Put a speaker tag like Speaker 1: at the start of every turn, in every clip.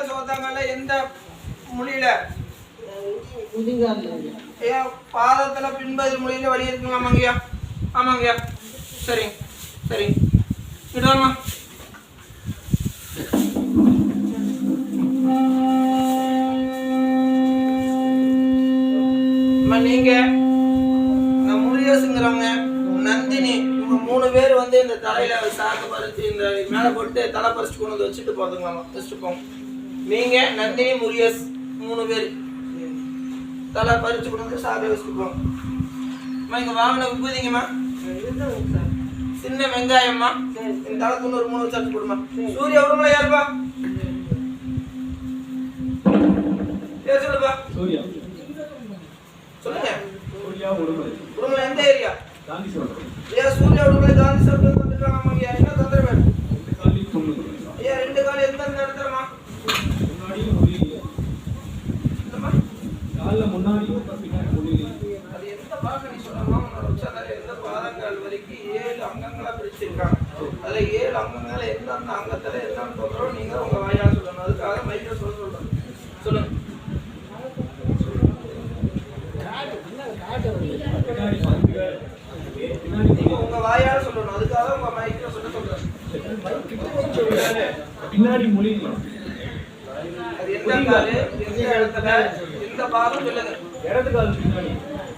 Speaker 1: சோத்தாங்கல்ல எந்த மொழியில? ஐயா பாதத்துல பின்பகுதி மொழியில வலி இருக்குங்களாமாங்கய்யா? ஆமாங்கய்யா. சரி சரி விடுவாமா. நீங்க முருகேசுங்கிறவங்க, நந்தினி, இவங்க 3 பேர் வந்து இந்த தலையில சாக்கு பறிச்சு இந்த மேல போட்டு தலை பறிச்சு கொண்டு வந்து வச்சுட்டு போதுங்களாமா. வச்சுட்டு போங்க. நீங்க நந்தினி முருகேஸ் 3 பேர் தலை பறிச்சு கொண்டு வந்து சாக்கை வச்சுட்டு போங்க. இங்க வாங்கின விபூதிங்கம்மா, சின்ன வெங்காயம்மா, இந்த தலை 93 வச்சு போடுமா. சூரிய உடம்புல யாருப்பா? பேர் சொல்லுப்பா. சூர்யா சொல்லுங்க. சூர்யா உடுமலை. உடுமலை எந்த ஏரியா? காந்தி சோழர். ஐயா சூர்யா உடுமலை காந்தி சோழர் வந்துட்டாங்க. ஐயா என்ன தொந்தரவு வேணும்? காலி தொண்ணூறு. ஐயா 2 கால் எந்த இடத்துலமா? முன்னாடி முள்ளி. என்னமா? கால்ல முன்னாடி பின்னாடி முள்ளி. அது எந்த பாக்க நீ சொல்லமா? உச்சந்தால எந்த பாதங்கள் வரைக்கும் 7 அங்கங்களா பிரிச்சிருக்காங்க. அதுல 7 அங்கங்கள எந்தெந்த அங்கத்துல என்ன தொந்தரவு நீங்க உங்க வாயால சொல்லணும். அதுக்காக மைக்ல சொல்றேன். சொல்லுங்க. உங்க வாயால சொல்லணும். அதுக்காக உங்க மைக்ல சொல்றேன். பின்னாடி மொழி அது எந்த கால் எந்த இடத்துல எந்த பாகம் சொல்லுங்க. இடது கால் பின்னாடி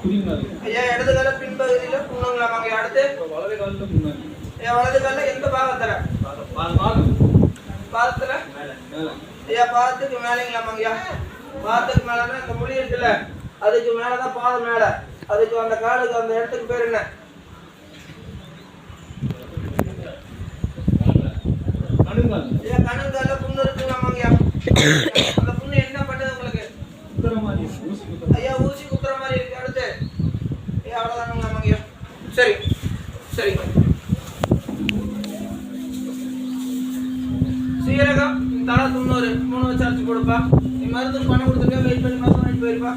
Speaker 1: புரியுங்களா? ஐயா இடது கால பின்பகுதியில புண்ணுங்களாமாங்க. அடுத்து வலது கால்ல முன்னாடி. ஐயா வலது கால்ல எந்த பாகத்துல? பாதத்துல மேல. ஐயா பாதத்துக்கு மேலங்களாமாங்கய்யா. பாதத்துக்கு மேலனா இந்த மொழி இருக்குல்ல, அதுக்கு மேலதான் பாதம் மேல. அதுக்கு அந்த காலுக்கு அந்த இடத்துக்கு பேர் என்ன? கணுங்கால். ஐயா கணுங்கால்ல புண்ணு இருக்குங்களாமாங்கய்யா. அந்த புண்ணு என்ன பண்ணுது உங்களுக்கு? குத்துற மாதிரி. ஐயா ஊசி குத்துற மாதிரி இருக்கு. அடுத்து ஐயா அவ்வளவுதானுங்களாமாங்கய்யா. சரி சரி. சீரகம் தலை 90 3 வச்சு அரைச்சு கொடுப்பா. நீ மருந்துக்கு பணம் கொடுத்துருக்க. வெயிட் பண்ணி மாசம் வாங்கிட்டு போயிருப்பா.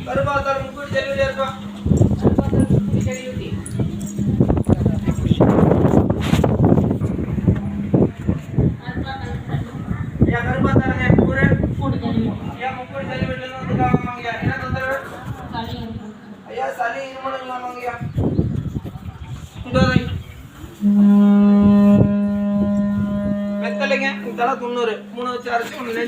Speaker 1: கருப்பாத்தாள் முக்கூடி டெலிவரியா இருப்பா. ஐயா கருப்பாத்தாளுங்க ஊரு ஐயா முக்கூடி டெலிவரியில இருந்து வந்துட்டாங்கம்மாங்கய்யா. என்ன தொந்தரவு? ஐயா சளி இருமலுங்களாமாங்கய்யா. வெத்தலைங்க தலை 90 3 வச்சு அரைச்சு